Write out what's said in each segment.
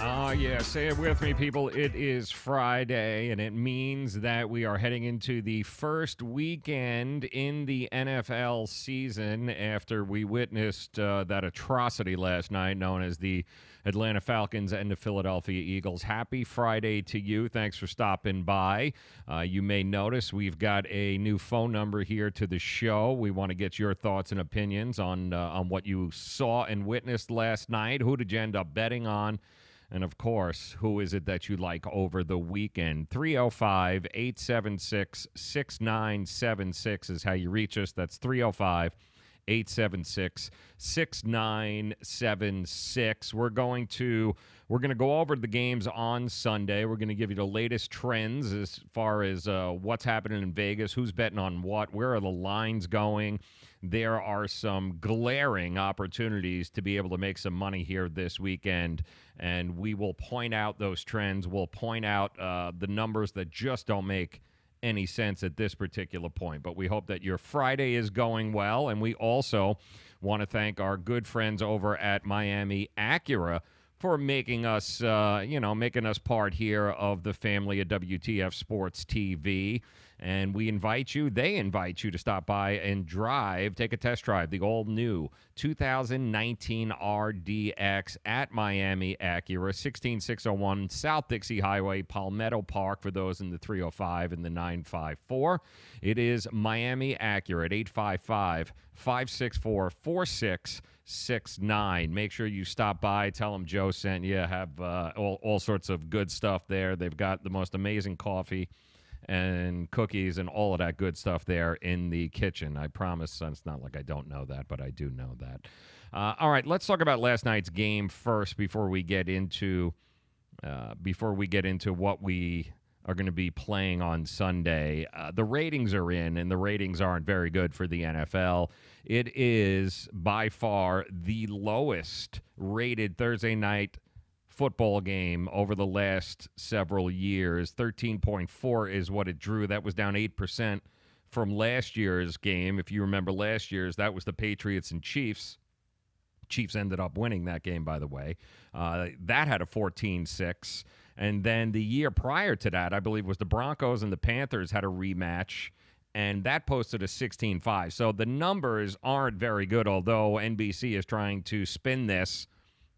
Yeah, say it with me, people. It is Friday, and it means that we are heading into the first weekend in the NFL season after we witnessed that atrocity last night known as the Atlanta Falcons and the Philadelphia Eagles. Happy Friday to you. Thanks for stopping by. You may notice we've got a new phone number here to the show. We want to get your thoughts and opinions on what you saw and witnessed last night. Who did you end up betting on? And, of course, who is it that you like over the weekend? 305-876-6976 is how you reach us. That's 305-876-6976. We're going to go over the games on Sunday. We're going to give you the latest trends as far as what's happening in Vegas, who's betting on what, where are the lines going. There are some glaring opportunities to be able to make some money here this weekend, and we will point out those trends. We'll point out the numbers that just don't make any sense at this particular point. But we hope that your Friday is going well, and we also want to thank our good friends over at Miami Acura for making us, making us part here of the family of WTF Sports TV. And they invite you to stop by and take a test drive, the all-new 2019 RDX at Miami Acura, 16601 South Dixie Highway, Palmetto Park, for those in the 305 and the 954. It is Miami Acura at 855-564-4669. Make sure you stop by. Tell them Joe sent you. Have all sorts of good stuff there. They've got the most amazing coffee and cookies and all of that good stuff there in the kitchen. I promise it's not like I don't know that, but I do know that. All right, let's talk about last night's game first before we get into what we are going to be playing on Sunday. The ratings are in, and the ratings aren't very good for the NFL. It is by far the lowest rated Thursday night football game over the last several years. 13.4 is what it drew. That was down 8% from last year's game. If you remember last year's, that was the Patriots and Chiefs. Chiefs ended up winning that game, by the way. That had a 14-6. And then the year prior to that, I believe, was the Broncos and the Panthers had a rematch, and that posted a 16-5. So the numbers aren't very good, although NBC is trying to spin this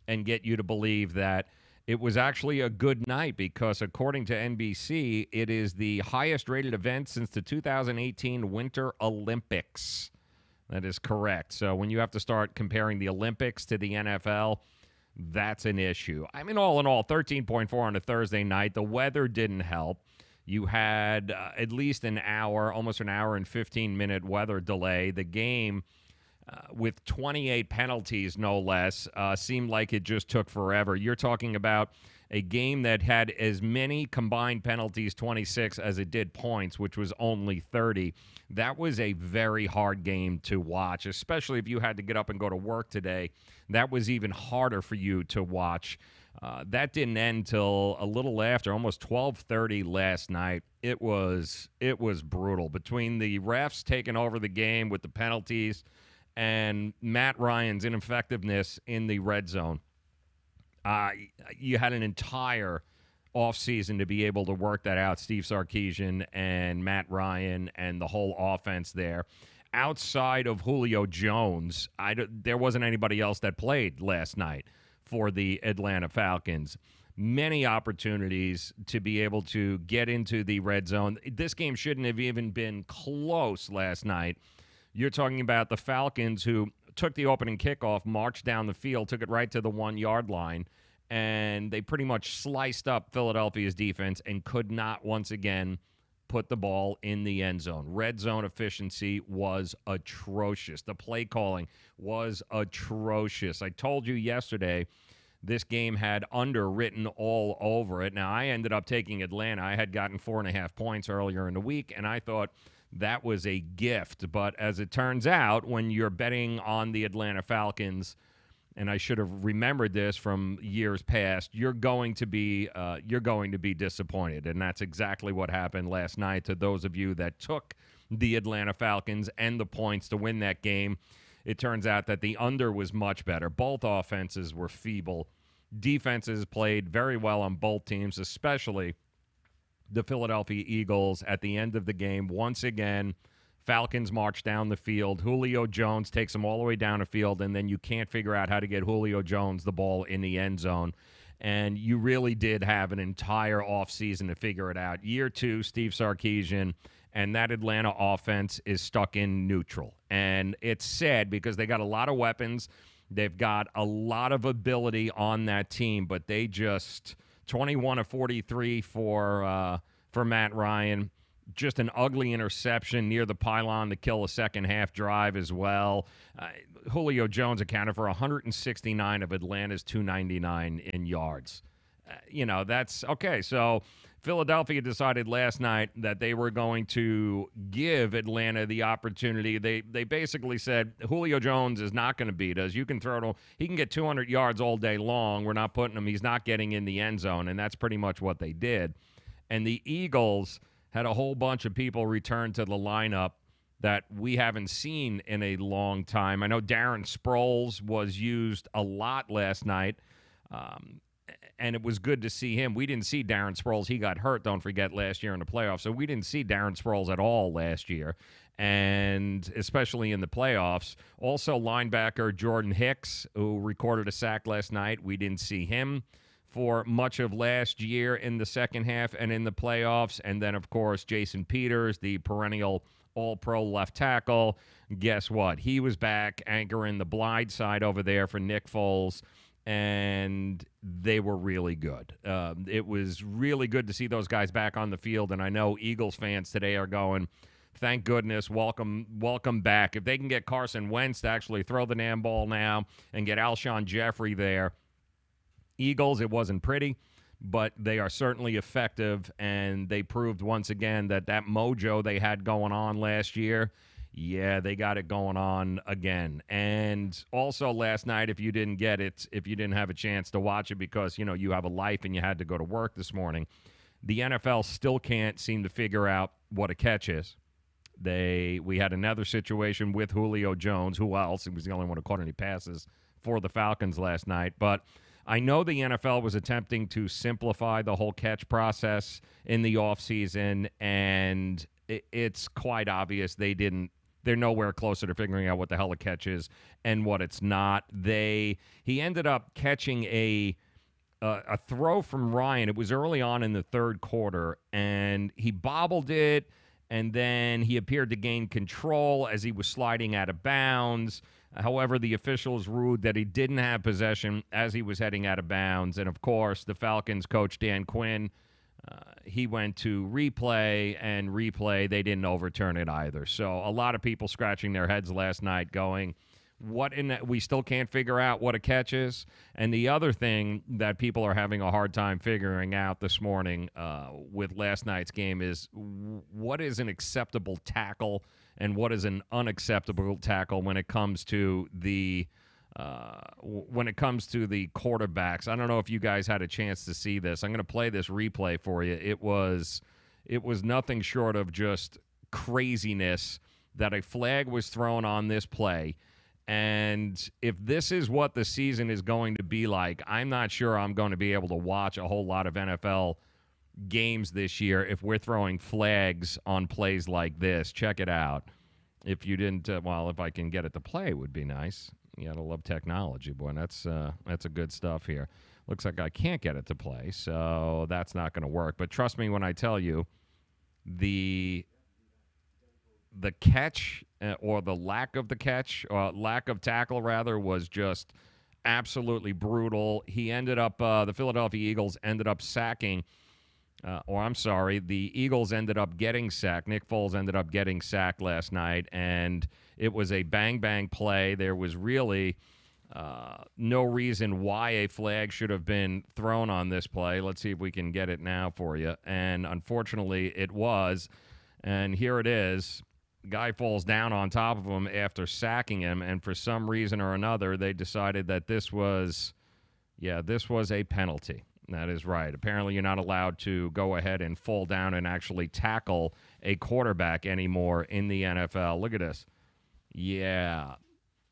and get you to believe that it was actually a good night, because according to NBC, it is the highest rated event since the 2018 Winter Olympics. That is correct. So when you have to start comparing the Olympics to the NFL, that's an issue. I mean, all in all, 13.4 on a Thursday night. The weather didn't help. You had at least an hour, almost an hour and 15-minute weather delay. The game, with 28 penalties, no less, seemed like it just took forever. You're talking about a game that had as many combined penalties, 26, as it did points, which was only 30. That was a very hard game to watch, especially if you had to get up and go to work today. That was even harder for you to watch. That didn't end till a little after, almost 12:30 last night. It was brutal. Between the refs taking over the game with the penalties and Matt Ryan's ineffectiveness in the red zone, you had an entire offseason to be able to work that out. Steve Sarkisian and Matt Ryan and the whole offense there. Outside of Julio Jones, there wasn't anybody else that played last night for the Atlanta Falcons. Many opportunities to be able to get into the red zone. This game shouldn't have even been close last night. You're talking about the Falcons, who took the opening kickoff, marched down the field, took it right to the 1-yard line, and they pretty much sliced up Philadelphia's defense and could not once again put the ball in the end zone. Red zone efficiency was atrocious. The play calling was atrocious. I told you yesterday this game had under written all over it. Now, I ended up taking Atlanta. I had gotten 4.5 points earlier in the week, and I thought that was a gift. But as it turns out, when you're betting on the Atlanta Falcons, and I should have remembered this from years past, you're going to be disappointed. And that's exactly what happened last night to those of you that took the Atlanta Falcons and the points to win that game. It turns out that the under was much better. Both offenses were feeble defenses played very well on both teams, especially the Philadelphia Eagles at the end of the game. Once again, Falcons march down the field. Julio Jones takes them all the way down the field, and then you can't figure out how to get Julio Jones the ball in the end zone. And you really did have an entire offseason to figure it out. Year 2, Steve Sarkisian, and that Atlanta offense is stuck in neutral. And it's sad because they got a lot of weapons. They've got a lot of ability on that team, but they just 21 of 43 for Matt Ryan. Just an ugly interception near the pylon to kill a second-half drive as well. Julio Jones accounted for 169 of Atlanta's 299 in yards. That's okay. So Philadelphia decided last night that they were going to give Atlanta the opportunity. They basically said, Julio Jones is not going to beat us. You can throw to him. He can get 200 yards all day long. We're not putting him. He's not getting in the end zone, and that's pretty much what they did. And the Eagles had a whole bunch of people return to the lineup that we haven't seen in a long time. I know Darren Sproles was used a lot last night, and it was good to see him. We didn't see Darren Sproles. He got hurt, don't forget, last year in the playoffs. So we didn't see Darren Sproles at all last year, and especially in the playoffs. Also, linebacker Jordan Hicks, who recorded a sack last night. We didn't see him for much of last year in the second half and in the playoffs. And then, of course, Jason Peters, the perennial all-pro left tackle. Guess what? He was back anchoring the blind side over there for Nick Foles, and they were really good. It was really good to see those guys back on the field, and I know Eagles fans today are going, thank goodness, welcome back. If they can get Carson Wentz to actually throw the damn ball now and get Alshon Jeffrey there, Eagles, it wasn't pretty, but they are certainly effective, and they proved once again that mojo they had going on last year, yeah, they got it going on again. And also last night, if you didn't get it, if you didn't have a chance to watch it because, you have a life and you had to go to work this morning, the NFL still can't seem to figure out what a catch is. We had another situation with Julio Jones. Who else? He was the only one who caught any passes for the Falcons last night, but I know the NFL was attempting to simplify the whole catch process in the offseason, and it's quite obvious they're nowhere closer to figuring out what the hell a catch is and what it's not. He ended up catching a throw from Ryan. It was early on in the third quarter, and he bobbled it, and then he appeared to gain control as he was sliding out of bounds. However, the officials ruled that he didn't have possession as he was heading out of bounds. And, of course, the Falcons coach, Dan Quinn, he went to replay, and they didn't overturn it either. So a lot of people scratching their heads last night going, we still can't figure out what a catch is. And the other thing that people are having a hard time figuring out this morning with last night's game is what is an acceptable tackle and what is an unacceptable tackle when it comes to the quarterbacks. I don't know if you guys had a chance to see this. I'm going to play this replay for you. It was nothing short of just craziness that a flag was thrown on this play. And if this is what the season is going to be like, I'm not sure I'm going to be able to watch a whole lot of NFL games this year if we're throwing flags on plays like this. Check it out. If you didn't, if I can get it to play, it would be nice. You gotta love technology, boy. That's a good stuff here. Looks like I can't get it to play, so that's not going to work. But trust me when I tell you, the catch or the lack of the catch, or lack of tackle rather, was just absolutely brutal. He ended up, the Philadelphia Eagles ended up sacking. The Eagles ended up getting sacked. Nick Foles ended up getting sacked last night, and it was a bang-bang play. There was really no reason why a flag should have been thrown on this play. Let's see if we can get it now for you. And unfortunately, it was. And here it is. Guy falls down on top of him after sacking him, and for some reason or another, they decided that this was a penalty. That is right. Apparently, you're not allowed to go ahead and fall down and actually tackle a quarterback anymore in the NFL. Look at this. Yeah.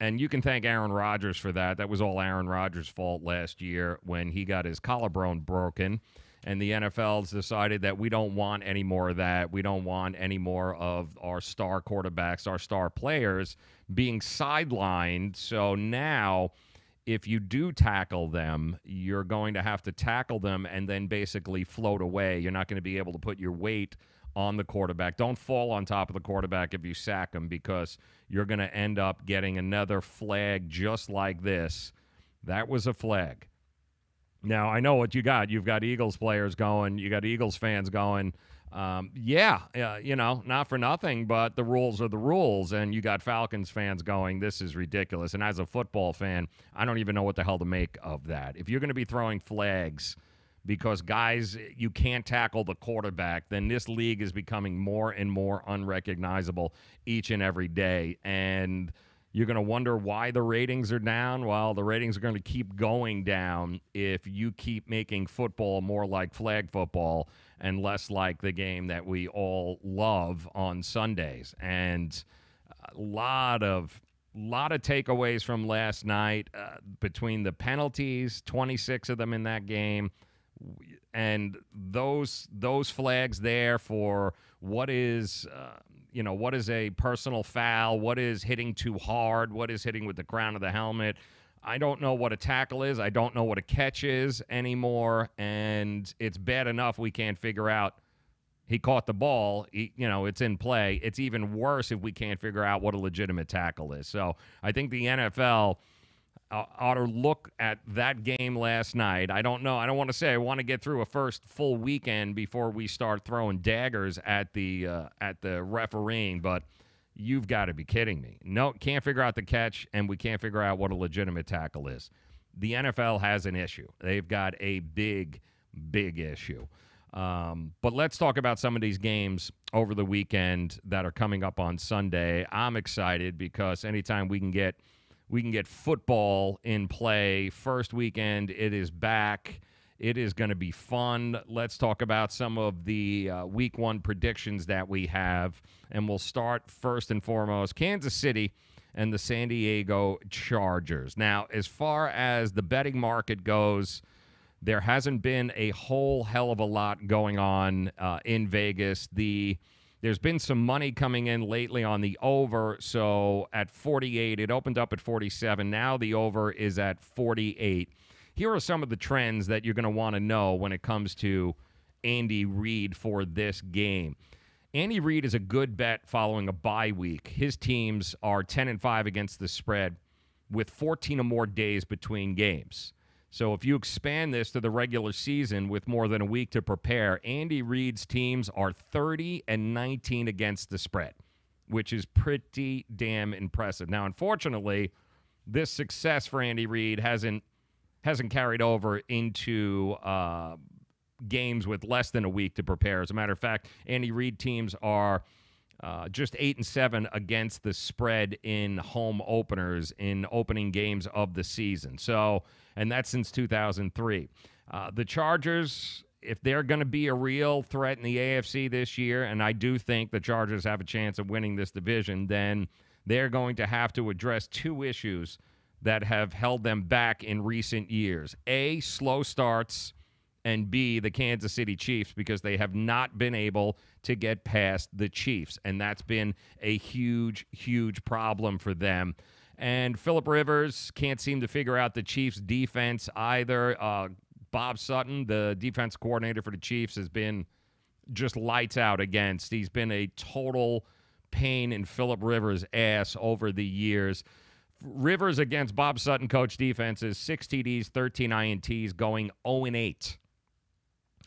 And you can thank Aaron Rodgers for that. That was all Aaron Rodgers' fault last year when he got his collarbone broken. And the NFL's decided that we don't want any more of that. We don't want any more of our star quarterbacks, our star players being sidelined. So now, if you do tackle them, you're going to have to tackle them and then basically float away. You're not going to be able to put your weight on the quarterback. Don't fall on top of the quarterback if you sack him, because you're going to end up getting another flag just like this. That was a flag. Now, I know what you got. You've got Eagles players going. You got Eagles fans going, not for nothing, but the rules are the rules. And you got Falcons fans going, this is ridiculous. And as a football fan, I don't even know what the hell to make of that. If you're going to be throwing flags because, guys, you can't tackle the quarterback, then this league is becoming more and more unrecognizable each and every day. And you're going to wonder why the ratings are down. Well, the ratings are going to keep going down if you keep making football more like flag football and less like the game that we all love on Sundays. And a lot of takeaways from last night between the penalties, 26 of them in that game, and those flags there for what is what is a personal foul, what is hitting too hard, what is hitting with the crown of the helmet. I don't know what a tackle is. I don't know what a catch is anymore, and it's bad enough we can't figure out he caught the ball, it's in play. It's even worse if we can't figure out what a legitimate tackle is. So I think the NFL ought to look at that game last night. I don't know. I don't want to say I want to get through a first full weekend before we start throwing daggers at the refereeing, but you've got to be kidding me. No, can't figure out the catch, and we can't figure out what a legitimate tackle is. The NFL has an issue. They've got a big, big issue. But let's talk about some of these games over the weekend that are coming up on Sunday. I'm excited because anytime we can get football in play. First weekend, it is back. It is going to be fun. Let's talk about some of the week one predictions that we have. And we'll start first and foremost, Kansas City and the San Diego Chargers. Now, as far as the betting market goes, there hasn't been a whole hell of a lot going on in Vegas. There's been some money coming in lately on the over, so at 48, it opened up at 47. Now the over is at 48. Here are some of the trends that you're going to want to know when it comes to Andy Reid for this game. Andy Reid is a good bet following a bye week. His teams are 10-5 against the spread with 14 or more days between games. So if you expand this to the regular season with more than a week to prepare, Andy Reid's teams are 30-19 against the spread, which is pretty damn impressive. Now, unfortunately, this success for Andy Reid hasn't carried over into games with less than a week to prepare. As a matter of fact, Andy Reid teams are just 8-7 against the spread in home openers in opening games of the season. So, and that's since 2003. The Chargers, if they're going to be a real threat in the AFC this year, and I do think the Chargers have a chance of winning this division, then they're going to have to address two issues that have held them back in recent years. A, slow starts, and B, the Kansas City Chiefs, because they have not been able to get past the Chiefs, and that's been a huge, huge problem for them. And Phillip Rivers can't seem to figure out the Chiefs' defense either. Bob Sutton, the defense coordinator for the Chiefs, has been just lights out against. He's been a total pain in Phillip Rivers' ass over the years. Rivers against Bob Sutton coach defenses, 6 TDs, 13 INTs, going 0-8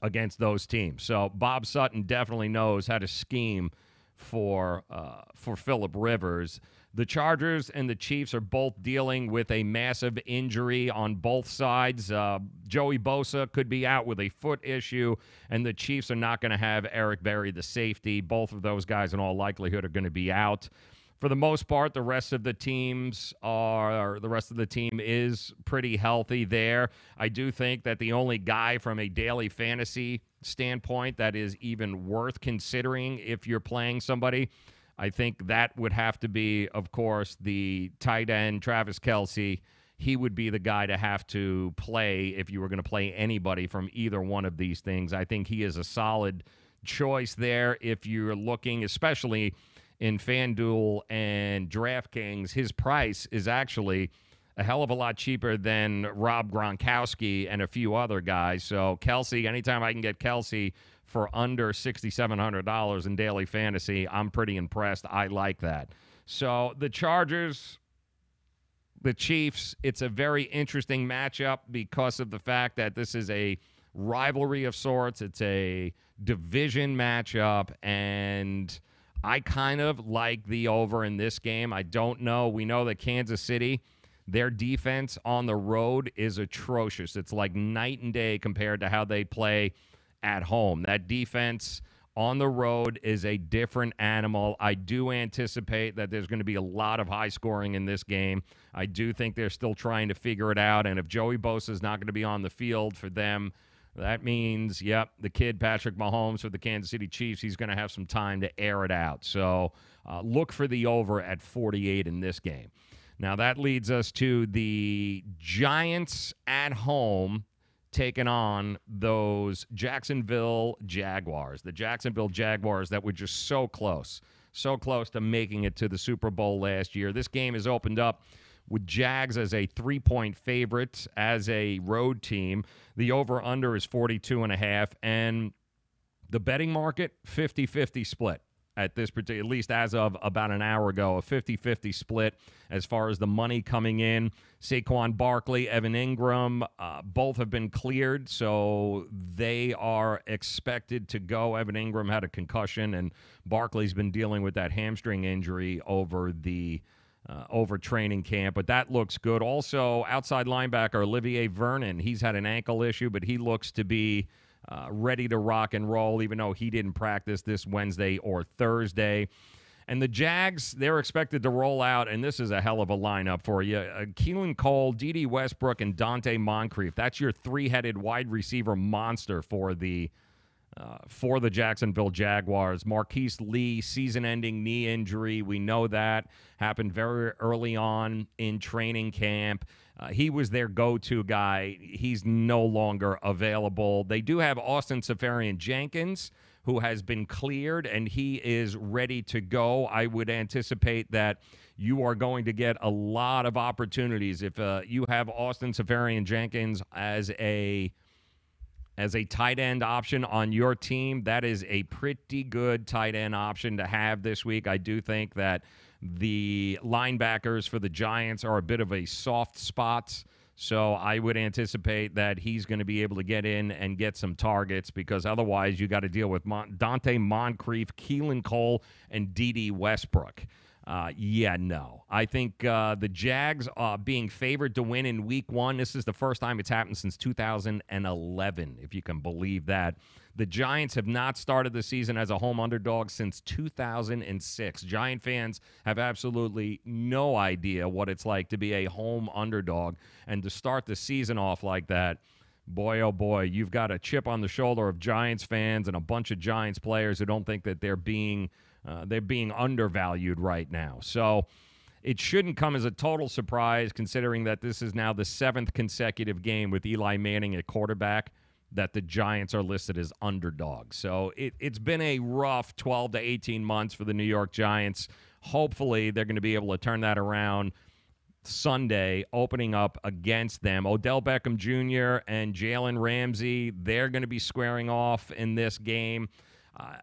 against those teams. So Bob Sutton definitely knows how to scheme for Phillip Rivers. The Chargers and the Chiefs are both dealing with a massive injury on both sides. Joey Bosa could be out with a foot issue, and the Chiefs are not going to have Eric Berry, the safety. Both of those guys, in all likelihood, are going to be out. For the most part, the rest of the team is pretty healthy there. I do think that the only guy from a daily fantasy standpoint that is even worth considering if you're playing somebody I think that would have to be, of course, the tight end, Travis Kelce. He would be the guy to have to play if you were going to play anybody from either one of these things. I think he is a solid choice there if you're looking, especially in FanDuel and DraftKings. His price is actually a hell of a lot cheaper than Rob Gronkowski and a few other guys. So Kelce, anytime I can get Kelce for under $6,700 in daily fantasy, I'm pretty impressed. I like that. So the Chargers, the Chiefs, it's a very interesting matchup because of the fact that this is a rivalry of sorts. It's a division matchup, and I kind of like the over in this game. I don't know. We know that Kansas City, their defense on the road is atrocious. It's like night and day compared to how they play at home. That defense on the road is a different animal. I do anticipate that there's going to be a lot of high scoring in this game. I do think they're still trying to figure it out, and if Joey Bosa is not going to be on the field for them, that means, yep, the kid Patrick Mahomes for the Kansas City Chiefs, he's going to have some time to air it out. So look for the over at 48 in this game. Now that leads us to the Giants at home taking on those Jacksonville Jaguars. The Jacksonville Jaguars that were just so close to making it to the Super Bowl last year. This game is opened up with Jags as a 3-point favorite as a road team. The over-under is 42.5, and the betting market, 50-50 split at this particular, at least as of about an hour ago, a 50-50 split as far as the money coming in. Saquon Barkley, Evan Ingram, both have been cleared, so they are expected to go. Evan Ingram had a concussion, and Barkley's been dealing with that hamstring injury over training camp, but that looks good. Also, outside linebacker Olivier Vernon, he's had an ankle issue, but he looks to be ready to rock and roll, even though he didn't practice this Wednesday or Thursday. And the Jags, they're expected to roll out, and this is a hell of a lineup for you. Keelan Cole, Dede Westbrook, and Dante Moncrief. That's your three-headed wide receiver monster for the Jacksonville Jaguars. Marquise Lee, season-ending knee injury. We know that happened very early on in training camp. He was their go-to guy. He's no longer available. They do have Austin Seferian-Jenkins, who has been cleared, and he is ready to go. I would anticipate that you are going to get a lot of opportunities. If you have Austin Seferian-Jenkins as a tight end option on your team, that is a pretty good tight end option to have this week. I do think that the linebackers for the Giants are a bit of a soft spot, so I would anticipate that he's going to be able to get in and get some targets, because otherwise you got to deal with Dante Moncrief, Keelan Cole, and Dede Westbrook. I think the Jags being favored to win in week one, this is the first time it's happened since 2011, if you can believe that. The Giants have not started the season as a home underdog since 2006. Giant fans have absolutely no idea what it's like to be a home underdog, and to start the season off like that, boy, oh boy, you've got a chip on the shoulder of Giants fans and a bunch of Giants players who don't think that they're being undervalued right now. So it shouldn't come as a total surprise, considering that this is now the 7th consecutive game with Eli Manning at quarterback that the Giants are listed as underdogs. So it's been a rough 12 to 18 months for the New York Giants. Hopefully they're going to be able to turn that around Sunday, opening up against them. Odell Beckham Jr. and Jaylen Ramsey, they're going to be squaring off in this game.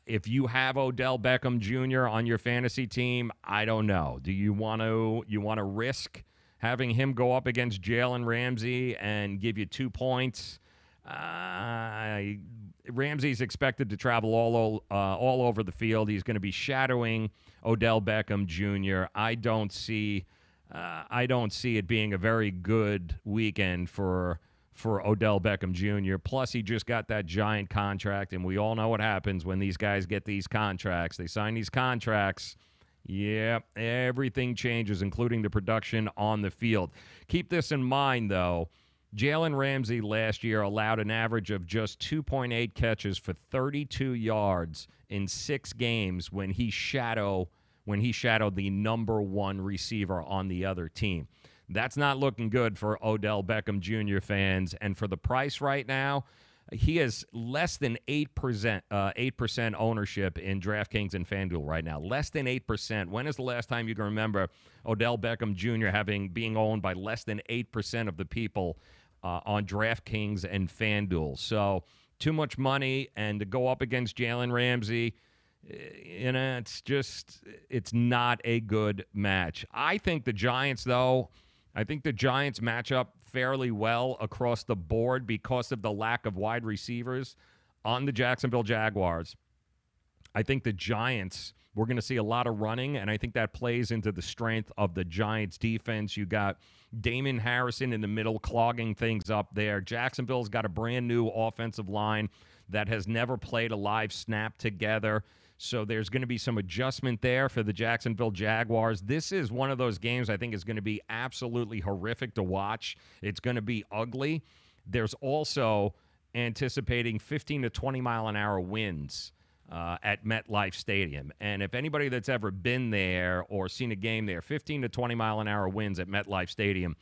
If you have Odell Beckham Jr. on your fantasy team, I don't know. Do you want to risk having him go up against Jaylen Ramsey and give you 2 points? Ramsey's expected to travel all over the field. He's going to be shadowing Odell Beckham Jr. I don't see it being a very good weekend for Odell Beckham Jr. Plus, he just got that giant contract, and we all know what happens when these guys get these contracts. They sign these contracts. Yep, everything changes, including the production on the field. Keep this in mind, though. Jaylen Ramsey last year allowed an average of just 2.8 catches for 32 yards in 6 games when he shadowed when he shadowed the number one receiver on the other team. That's not looking good for Odell Beckham Jr. fans. And for the price right now, he has less than 8% ownership in DraftKings and FanDuel right now. Less than 8%. When is the last time you can remember Odell Beckham Jr. being owned by less than 8% of the people on DraftKings and FanDuel? So too much money, and to go up against Jaylen Ramsey, it's not a good match. I think the Giants match up fairly well across the board because of the lack of wide receivers on the Jacksonville Jaguars. I think the Giants, we're going to see a lot of running, and I think that plays into the strength of the Giants' defense. You got Damon Harrison in the middle clogging things up there. Jacksonville's got a brand-new offensive line that has never played a live snap together. So there's going to be some adjustment there for the Jacksonville Jaguars. This is one of those games I think is going to be absolutely horrific to watch. It's going to be ugly. There's also anticipating 15 to 20 mile an hour winds at MetLife Stadium. And if anybody that's ever been there or seen a game there, 15 to 20 mile an hour winds at MetLife Stadium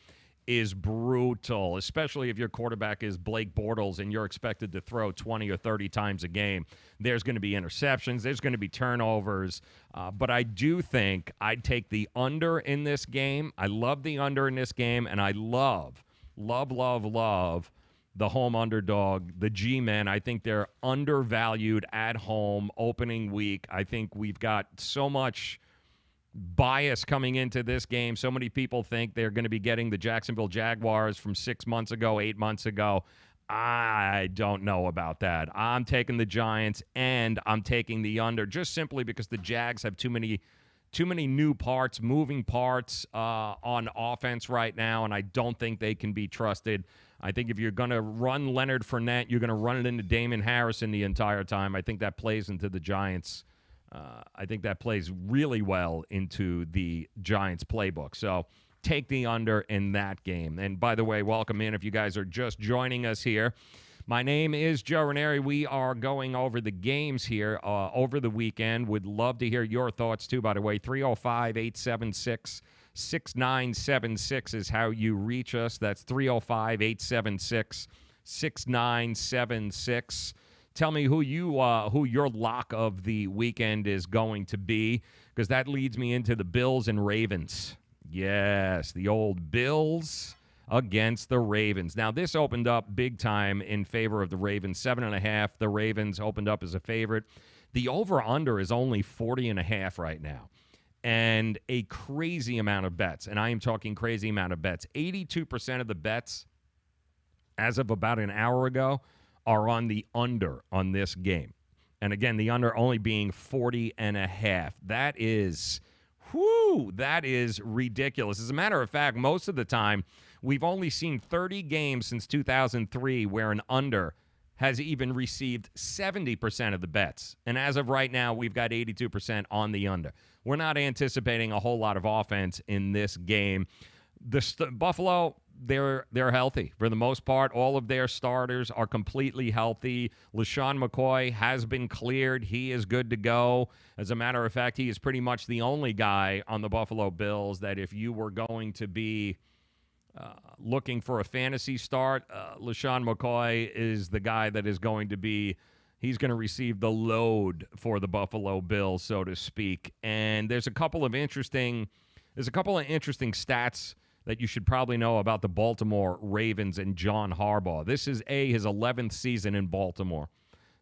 is brutal, especially if your quarterback is Blake Bortles and you're expected to throw 20 or 30 times a game. There's going to be interceptions. There's going to be turnovers. But I do think I'd take the under in this game. I love the under in this game, and I love the home underdog, the G-Men. I think they're undervalued at home opening week. I think we've got so much bias coming into this game. So many people think they're going to be getting the Jacksonville Jaguars from 6 months ago, 8 months ago. I don't know about that. I'm taking the Giants, and I'm taking the under just simply because the Jags have too many new parts, moving parts on offense right now, and I don't think they can be trusted. I think if you're going to run Leonard Fournette, you're going to run it into Damon Harrison the entire time. I think that plays into the Giants. I think that plays really well into the Giants playbook. So take the under in that game. And by the way, welcome in if you guys are just joining us here. My name is Joe Raineri. We are going over the games here over the weekend. Would love to hear your thoughts too, by the way. 305-876-6976 is how you reach us. That's 305-876-6976. Tell me who your lock of the weekend is going to be, because that leads me into the Bills and Ravens. Yes, the old Bills against the Ravens. Now, this opened up big time in favor of the Ravens. 7.5. The Ravens opened up as a favorite. The over-under is only 40.5 right now. And a crazy amount of bets, and I am talking crazy amount of bets. 82% of the bets, as of about an hour ago, are on the under on this game. And again, the under only being 40.5. That is ridiculous. As a matter of fact, most of the time, we've only seen 30 games since 2003 where an under has even received 70% of the bets. And as of right now, we've got 82% on the under. We're not anticipating a whole lot of offense in this game. Buffalo, they're healthy. For the most part, all of their starters are completely healthy. LaShawn McCoy has been cleared. He is good to go. As a matter of fact, he is pretty much the only guy on the Buffalo Bills that if you were going to be looking for a fantasy start, LaShawn McCoy is the guy that is going to be, he's going to receive the load for the Buffalo Bills, so to speak. And there's a couple of interesting stats that you should probably know about the Baltimore Ravens and John Harbaugh. This is his 11th season in Baltimore.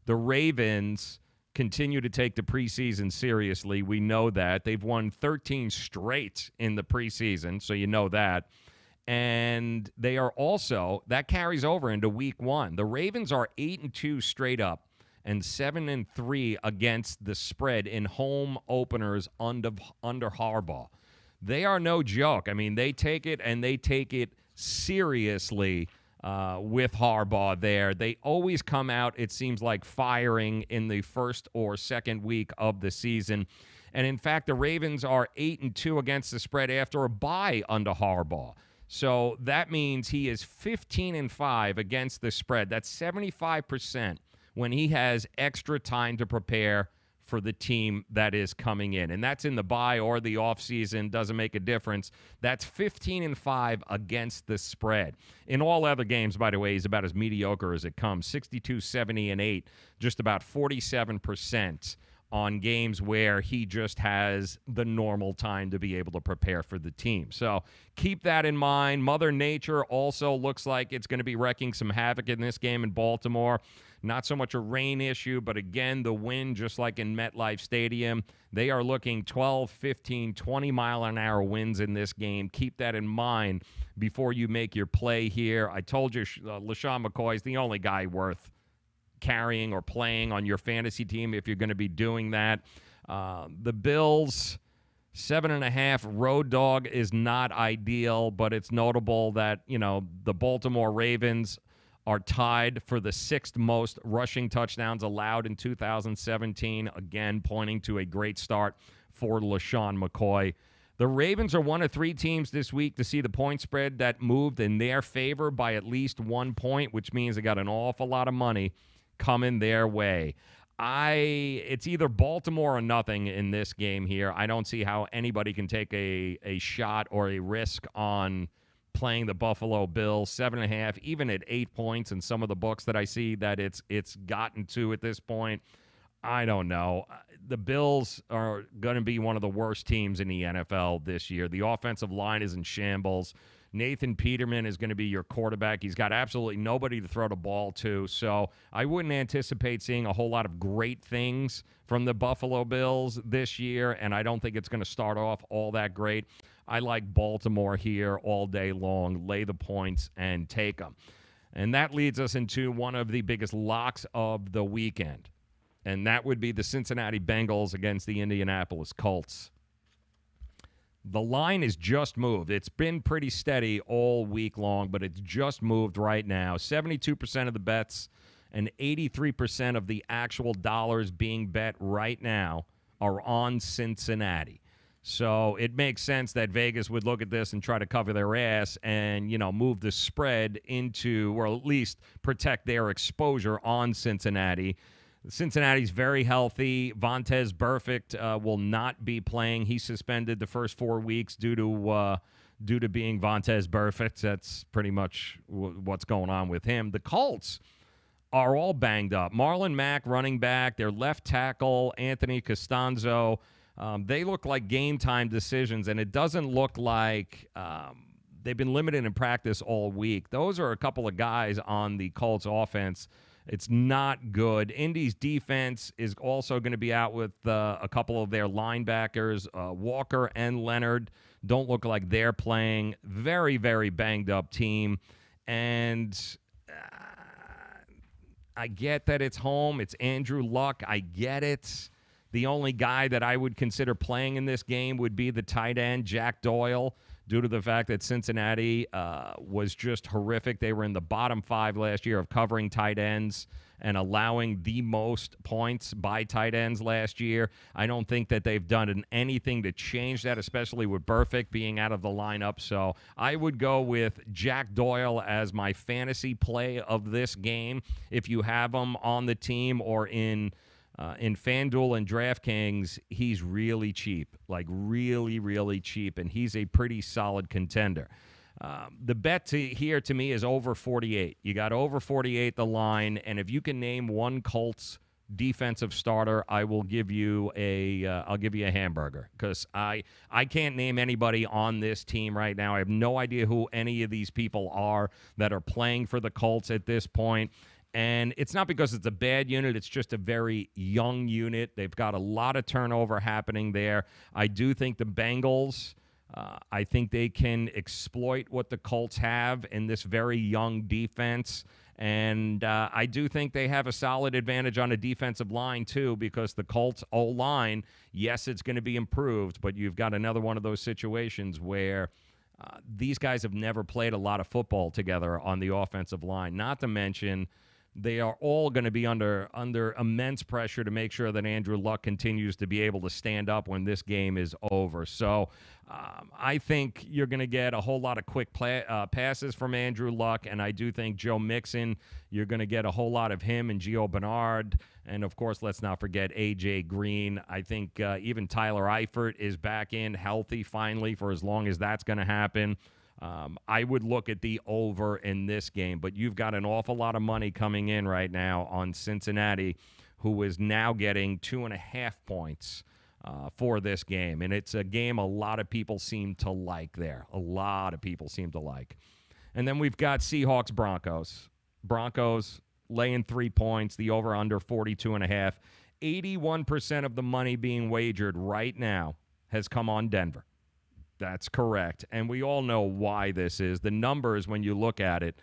The Ravens continue to take the preseason seriously. We know that. They've won 13 straight in the preseason, so you know that. And they are also, that carries over into week one. The Ravens are 8-2 straight up and 7-3 against the spread in home openers under Harbaugh. They are no joke. I mean, they take it, and they take it seriously with Harbaugh there. They always come out, it seems like, firing in the first or second week of the season. And, in fact, the Ravens are 8-2 against the spread after a bye under Harbaugh. So that means he is 15-5 against the spread. That's 75% when he has extra time to prepare for the team that is coming in. And that's in the bye or the offseason. Doesn't make a difference. That's 15-5 against the spread. In all other games, by the way, he's about as mediocre as it comes. 62, 70, and 8, just about 47% on games where he just has the normal time to be able to prepare for the team. So keep that in mind. Mother Nature also looks like it's going to be wreaking some havoc in this game in Baltimore. Not so much a rain issue, but again, the wind, just like in MetLife Stadium, they are looking 12, 15, 20-mile-an-hour winds in this game. Keep that in mind before you make your play here. I told you LaShawn McCoy is the only guy worth carrying or playing on your fantasy team if you're going to be doing that. The Bills, 7.5 road dog is not ideal, but it's notable that, the Baltimore Ravens are tied for the 6th most rushing touchdowns allowed in 2017, again pointing to a great start for LaShawn McCoy. The Ravens are one of 3 teams this week to see the point spread that moved in their favor by at least 1 point, which means they got an awful lot of money coming their way. It's either Baltimore or nothing in this game here. I don't see how anybody can take a shot or a risk on playing the Buffalo Bills. 7.5, even at 8 points in some of the books that I see that it's gotten to at this point. I don't know. The Bills are going to be one of the worst teams in the NFL this year. The offensive line is in shambles. Nathan Peterman is going to be your quarterback. He's got absolutely nobody to throw the ball to. So I wouldn't anticipate seeing a whole lot of great things from the Buffalo Bills this year, and I don't think it's going to start off all that great. I like Baltimore here all day long. Lay the points and take them. And that leads us into one of the biggest locks of the weekend, and that would be the Cincinnati Bengals against the Indianapolis Colts. The line is just moved. It's been pretty steady all week long, but it's just moved right now. 72% of the bets and 83% of the actual dollars being bet right now are on Cincinnati. So it makes sense that Vegas would look at this and try to cover their ass and, move the spread into, or at least protect their exposure on Cincinnati. Cincinnati's very healthy. Vontaze Burfict will not be playing. He's suspended the first 4 weeks due to being Vontaze Burfict. That's pretty much what's going on with him. The Colts are all banged up. Marlon Mack, running back, their left tackle, Anthony Costanzo. They look like game-time decisions, and it doesn't look like they've been limited in practice all week. Those are a couple of guys on the Colts offense. It's not good. Indy's defense is also going to be out with a couple of their linebackers. Walker and Leonard don't look like they're playing. Very, very banged-up team. And I get that it's home. It's Andrew Luck. I get it. The only guy that I would consider playing in this game would be the tight end, Jack Doyle, due to the fact that Cincinnati was just horrific. They were in the bottom 5 last year of covering tight ends and allowing the most points by tight ends last year. I don't think that they've done anything to change that, especially with Burfict being out of the lineup. So I would go with Jack Doyle as my fantasy play of this game. If you have him on the team or in FanDuel and DraftKings, he's really cheap, like really, really cheap, and he's a pretty solid contender. The bet here to me is over 48. You got over 48 the line, and if you can name one Colts defensive starter, I will give you I'll give you a hamburger, because I can't name anybody on this team right now. I have no idea who any of these people are that are playing for the Colts at this point. And it's not because it's a bad unit. It's just a very young unit. They've got a lot of turnover happening there. I do think the Bengals, I think they can exploit what the Colts have in this very young defense. And I do think they have a solid advantage on the defensive line, too, because the Colts O-line, yes, it's going to be improved, but you've got another one of those situations where these guys have never played a lot of football together on the offensive line, not to mention They are all going to be under immense pressure to make sure that Andrew Luck continues to be able to stand up when this game is over. So I think you're going to get a whole lot of quick passes from Andrew Luck, and I do think Joe Mixon, you're going to get a whole lot of him and Gio Bernard. And, of course, let's not forget A.J. Green. I think even Tyler Eifert is back in healthy finally for as long as that's going to happen. I would look at the over in this game, but you've got an awful lot of money coming in right now on Cincinnati, who is now getting 2.5 points for this game. And it's a game a lot of people seem to like there. A lot of people seem to like. And then we've got Seahawks Broncos. Broncos laying 3 points, the over-under 42.5. 81% of the money being wagered right now has come on Denver. That's correct. And we all know why this is. The numbers, when you look at it,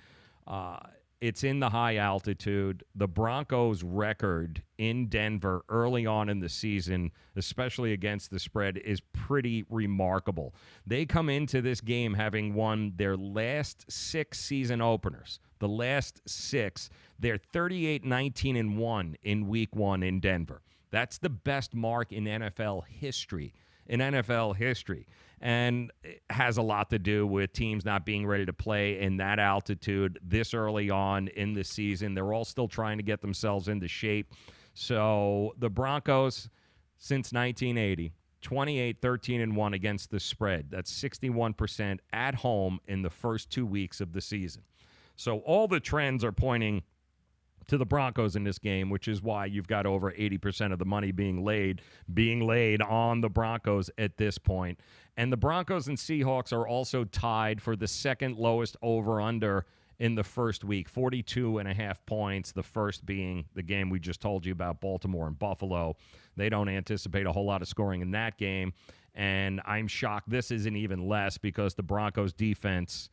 it's in the high altitude. The Broncos' record in Denver early on in the season, especially against the spread, is pretty remarkable. They come into this game having won their last 6 season openers. The last 6, they're 38-19-1 in week 1 in Denver. That's the best mark in NFL history. And it has a lot to do with teams not being ready to play in that altitude this early on in the season. They're all still trying to get themselves into shape. So the Broncos, since 1980, 28-13-1 against the spread. That's 61% at home in the first 2 weeks of the season. So all the trends are pointing to the Broncos in this game, which is why you've got over 80% of the money being laid on the Broncos at this point. And the Broncos and Seahawks are also tied for the second lowest over-under in the first week, 42.5 points, the first being the game we just told you about, Baltimore and Buffalo. They don't anticipate a whole lot of scoring in that game, and I'm shocked this isn't even less because the Broncos' defense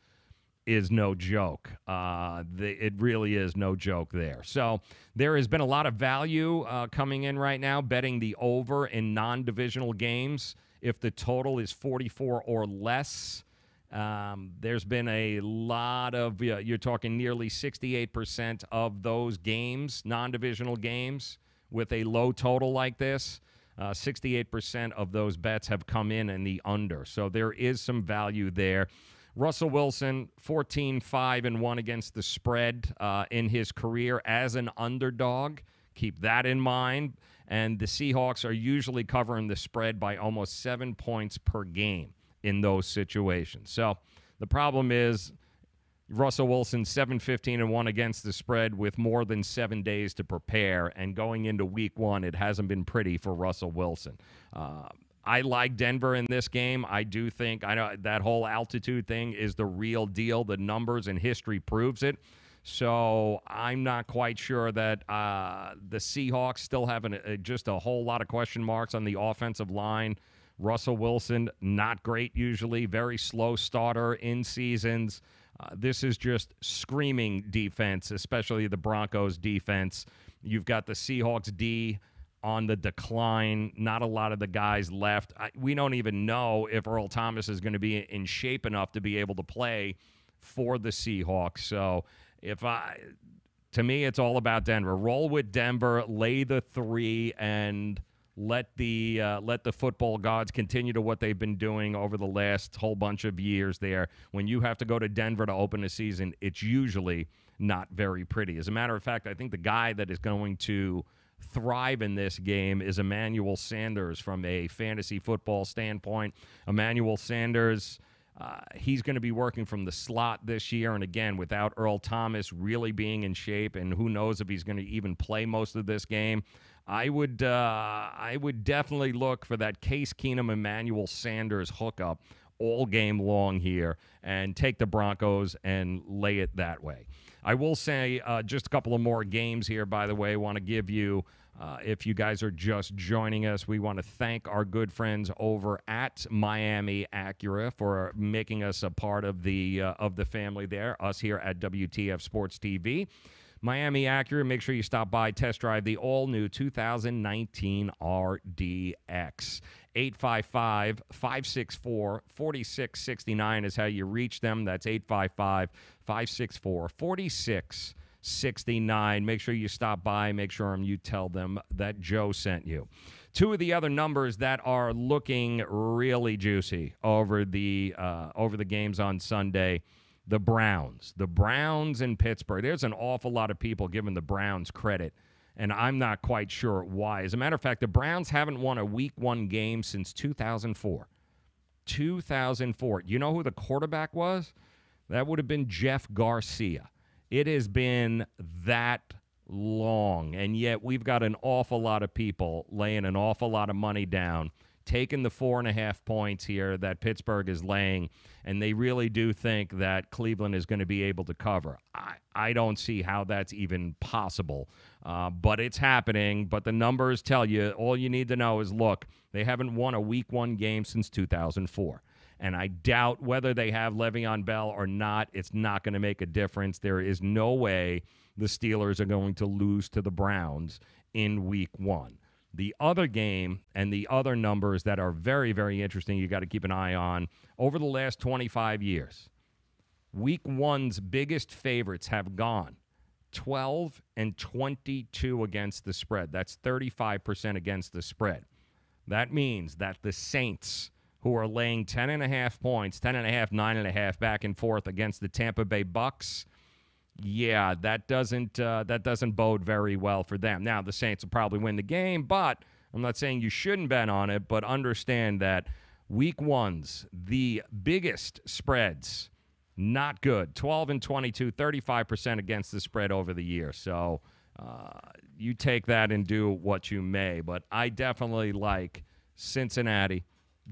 is no joke. It really is no joke there. So there has been a lot of value coming in right now, betting the over in non-divisional games. If the total is 44 or less, there's been a lot of, you're talking nearly 68% of those games, non-divisional games, with a low total like this. 68% of those bets have come in the under. So there is some value there. Russell Wilson, 14-5-1 against the spread in his career as an underdog. Keep that in mind. And the Seahawks are usually covering the spread by almost 7 points per game in those situations. So the problem is Russell Wilson, 7-15-1 against the spread with more than 7 days to prepare. And going into week 1, it hasn't been pretty for Russell Wilson. I like Denver in this game. I do think I know that whole altitude thing is the real deal. The numbers and history proves it. So I'm not quite sure that the Seahawks still have just a whole lot of question marks on the offensive line. Russell Wilson, not great usually, very slow starter in seasons. This is just screaming defense, especially the Broncos defense. You've got the Seahawks D on the decline, not a lot of the guys left. We don't even know if Earl Thomas is going to be in shape enough to be able to play for the Seahawks. So to me, it's all about Denver. Roll with Denver, lay the 3, and let the football gods continue to what they've been doing over the last whole bunch of years there. When you have to go to Denver to open a season, it's usually not very pretty. As a matter of fact, I think the guy that is going to thrive in this game is Emmanuel Sanders from a fantasy football standpoint. Emmanuel Sanders, he's going to be working from the slot this year, and again, without Earl Thomas really being in shape, and who knows if he's going to even play most of this game, I would definitely look for that Case Keenum Emmanuel Sanders hookup all game long here and take the Broncos and lay it that way. I will say just a couple of more games here, by the way. I want to give you, if you guys are just joining us, we want to thank our good friends over at Miami Acura for making us a part of the family there, us here at WTF Sports TV. Miami Acura, make sure you stop by, test drive the all-new 2019 RDX. 855-564-4669 is how you reach them. That's 855-564-4669. 69. Make sure you stop by. Make sure you tell them that Joe sent you. Two of the other numbers that are looking really juicy over the games on Sunday, the Browns. The Browns in Pittsburgh. There's an awful lot of people giving the Browns credit, and I'm not quite sure why. As a matter of fact, the Browns haven't won a Week 1 game since 2004. 2004. You know who the quarterback was? That would have been Jeff Garcia. It has been that long, and yet we've got an awful lot of people laying an awful lot of money down, taking the 4.5 points here that Pittsburgh is laying, and they really do think that Cleveland is going to be able to cover. I don't see how that's even possible, but it's happening. But the numbers tell you, all you need to know is, look, they haven't won a Week 1 game since 2004. And I doubt whether they have Le'Veon Bell or not, it's not going to make a difference. There is no way the Steelers are going to lose to the Browns in Week 1. The other game and the other numbers that are very, very interesting you got to keep an eye on, over the last 25 years, Week 1's biggest favorites have gone 12 and 22 against the spread. That's 35% against the spread. That means that the Saints, who are laying 10.5 points, 10.5, 9.5 back and forth against the Tampa Bay Bucks, yeah, that doesn't bode very well for them. Now, the Saints will probably win the game, but I'm not saying you shouldn't bet on it, but understand that Week 1's, the biggest spreads, not good. 12 and 22, 35% against the spread over the year. So you take that and do what you may. But I definitely like Cincinnati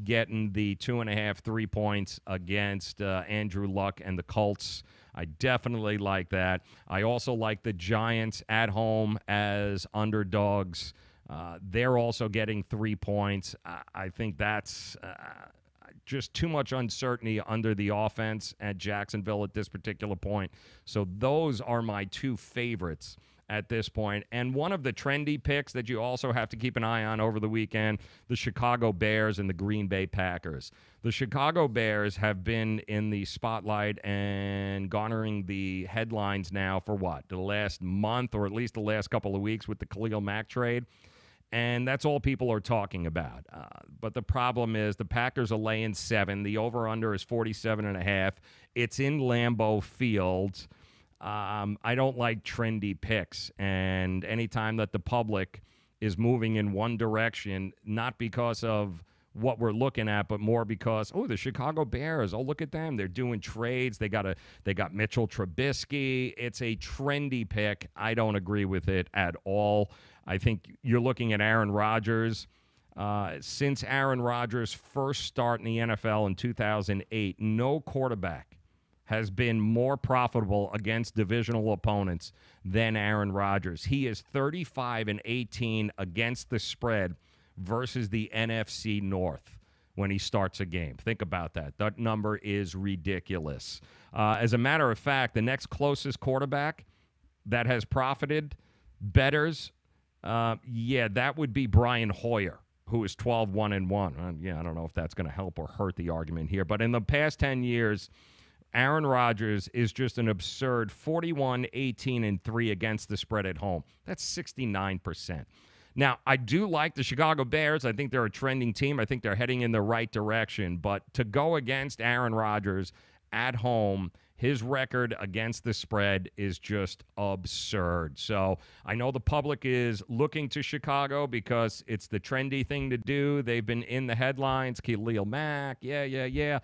getting the 2.5, 3 points against Andrew Luck and the Colts. I definitely like that. I also like the Giants at home as underdogs. They're also getting 3 points. I think that's just too much uncertainty under the offense at Jacksonville at this particular point. So those are my two favorites at this point. And one of the trendy picks that you also have to keep an eye on over the weekend, the Chicago Bears and the Green Bay Packers. The Chicago Bears have been in the spotlight and garnering the headlines now for what? The last month, or at least the last couple of weeks with the Khalil Mack trade. And that's all people are talking about. But the problem is the Packers are laying 7. The over-under is 47.5. It's in Lambeau Field. I don't like trendy picks. And anytime that the public is moving in one direction, not because of what we're looking at, but more because, the Chicago Bears, look at them. They're doing trades. They got Mitchell Trubisky. It's a trendy pick. I don't agree with it at all. I think you're looking at Aaron Rodgers. Since Aaron Rodgers' first start in the NFL in 2008, no quarterback has been more profitable against divisional opponents than Aaron Rodgers. He is 35 and 18 against the spread versus the NFC North when he starts a game. Think about that. That number is ridiculous. As a matter of fact, the next closest quarterback that has profited bettors, that would be Brian Hoyer, who is 12-1-1. I don't know if that's going to help or hurt the argument here. But in the past 10 years, Aaron Rodgers is just an absurd 41, 18, and 3 against the spread at home. That's 69%. Now, I do like the Chicago Bears. I think they're a trending team. I think they're heading in the right direction. But to go against Aaron Rodgers at home, his record against the spread is just absurd. So I know the public is looking to Chicago because it's the trendy thing to do. They've been in the headlines. Khalil Mack, yeah.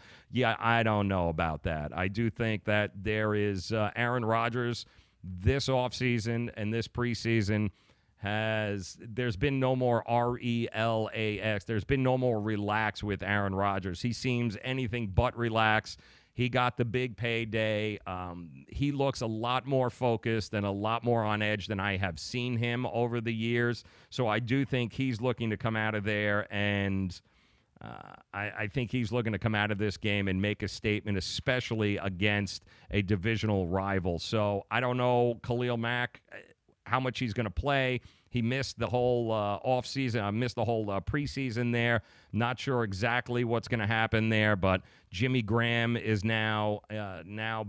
I don't know about that. I do think that there is Aaron Rodgers this offseason and this preseason there's been no more RELAX. There's been no more relax with Aaron Rodgers. He seems anything but relaxed. He got the big payday. He looks a lot more focused and a lot more on edge than I have seen him over the years. So I do think he's looking to come out of there, and I think he's looking to come out of this game and make a statement, especially against a divisional rival. So I don't know Khalil Mack, how much he's going to play. He missed the whole offseason. I missed the whole preseason there. Not sure exactly what's going to happen there, but Jimmy Graham is now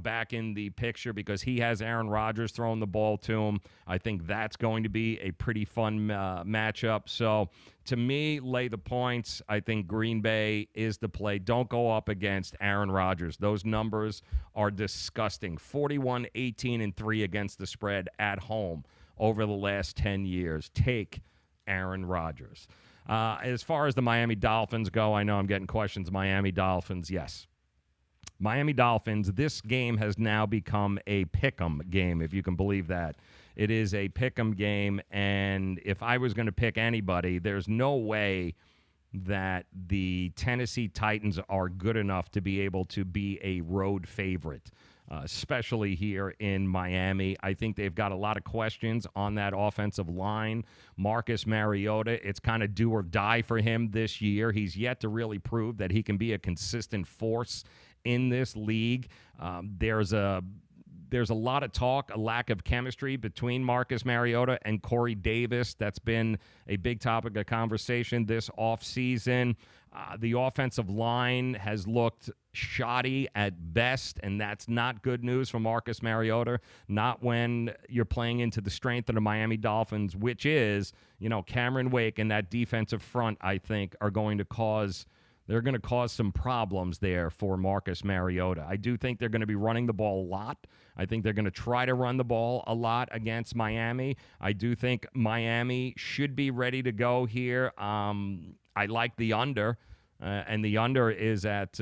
back in the picture because he has Aaron Rodgers throwing the ball to him. I think that's going to be a pretty fun matchup. So to me, lay the points. I think Green Bay is the play. Don't go up against Aaron Rodgers. Those numbers are disgusting. 41, 18, and 3 against the spread at home over the last 10 years. Take Aaron Rodgers. As far as the Miami Dolphins go, I know I'm getting questions. Miami Dolphins, yes. Miami Dolphins, this game has now become a pick'em game, if you can believe that. It is a pick'em game, and if I was going to pick anybody, there's no way that the Tennessee Titans are good enough to be able to be a road favorite, especially here in Miami. I think they've got a lot of questions on that offensive line. Marcus Mariota, it's kind of do or die for him this year. He's yet to really prove that he can be a consistent force in this league. There's a lot of talk, a lack of chemistry between Marcus Mariota and Corey Davis. That's been a big topic of conversation this offseason. The offensive line has looked shoddy at best, and that's not good news for Marcus Mariota, not when you're playing into the strength of the Miami Dolphins, which is, Cameron Wake and that defensive front, I think, are going to cause some problems there for Marcus Mariota. I do think they're going to be running the ball a lot. I think they're going to try to run the ball a lot against Miami. I do think Miami should be ready to go here. I like the under, and the under is at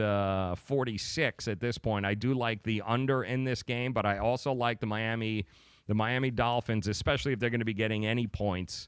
46 at this point. I do like the under in this game, but I also like the Miami Dolphins, especially if they're going to be getting any points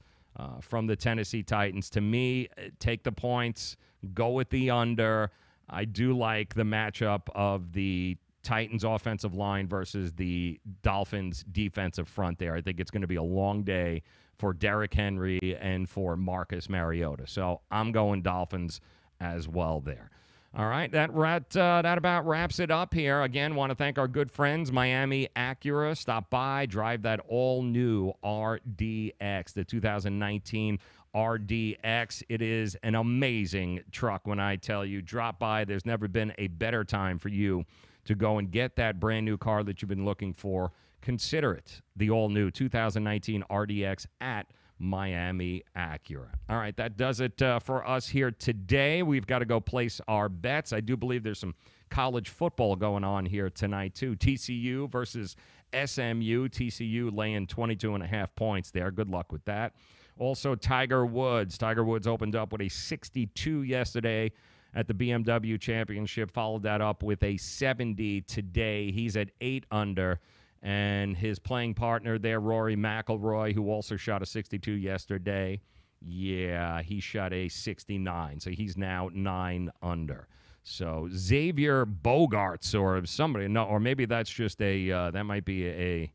from the Tennessee Titans. To me, take the points, go with the under. I do like the matchup of the Titans offensive line versus the Dolphins defensive front there. I think it's going to be a long day for Derrick Henry and for Marcus Mariota. So I'm going Dolphins as well there. All right, that about wraps it up here. Again, want to thank our good friends, Miami Acura. Stop by, drive that all-new RDX, the 2019 RDX. It is an amazing truck when I tell you. Drop by. There's never been a better time for you to go and get that brand-new car that you've been looking for. Consider it the all-new 2019 RDX at Miami Acura. All right, that does it for us here today. We've got to go place our bets. I do believe there's some college football going on here tonight, too. TCU versus SMU. TCU laying 22.5 points there. Good luck with that. Also, Tiger Woods. Tiger Woods opened up with a 62 yesterday at the BMW Championship. Followed that up with a 70 today. He's at 8 under. And his playing partner there, Rory McIlroy, who also shot a 62 yesterday, he shot a 69. So he's now 9 under. So Xavier Bogaerts or somebody, no, or maybe that's just that might be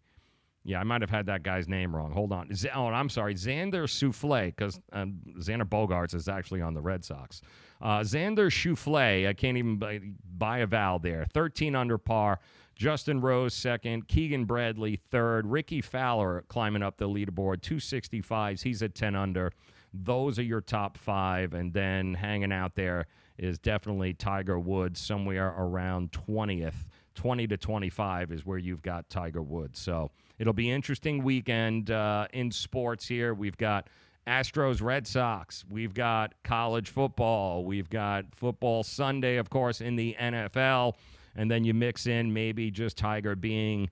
I might have had that guy's name wrong. Hold on. I'm sorry, Xander Souffle, because Xander Bogaerts is actually on the Red Sox. Xander Souffle, I can't even buy a vowel there. 13 under par. Justin Rose second, Keegan Bradley third, Ricky Fowler climbing up the leaderboard, 265s. He's at 10 under. Those are your top 5, and then hanging out there is definitely Tiger Woods, somewhere around 20th. 20 to 25 is where you've got Tiger Woods. So it'll be an interesting weekend in sports here. We've got Astros, Red Sox. We've got college football. We've got football Sunday, of course, in the NFL. And then you mix in maybe just Tiger being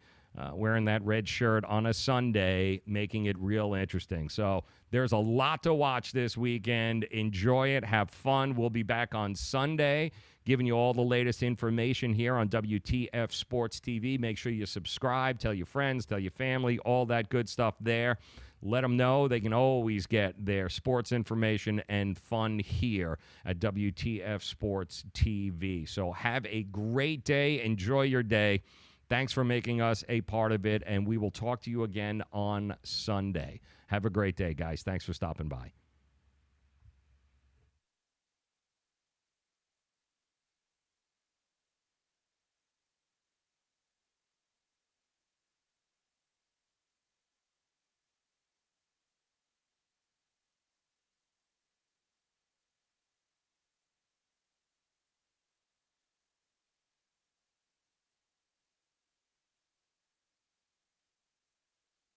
wearing that red shirt on a Sunday, making it real interesting. So there's a lot to watch this weekend. Enjoy it. Have fun. We'll be back on Sunday giving you all the latest information here on WTF Sports TV. Make sure you subscribe. Tell your friends. Tell your family. All that good stuff there. Let them know they can always get their sports information and fun here at WTF Sports TV. So have a great day. Enjoy your day. Thanks for making us a part of it, and we will talk to you again on Sunday. Have a great day, guys. Thanks for stopping by.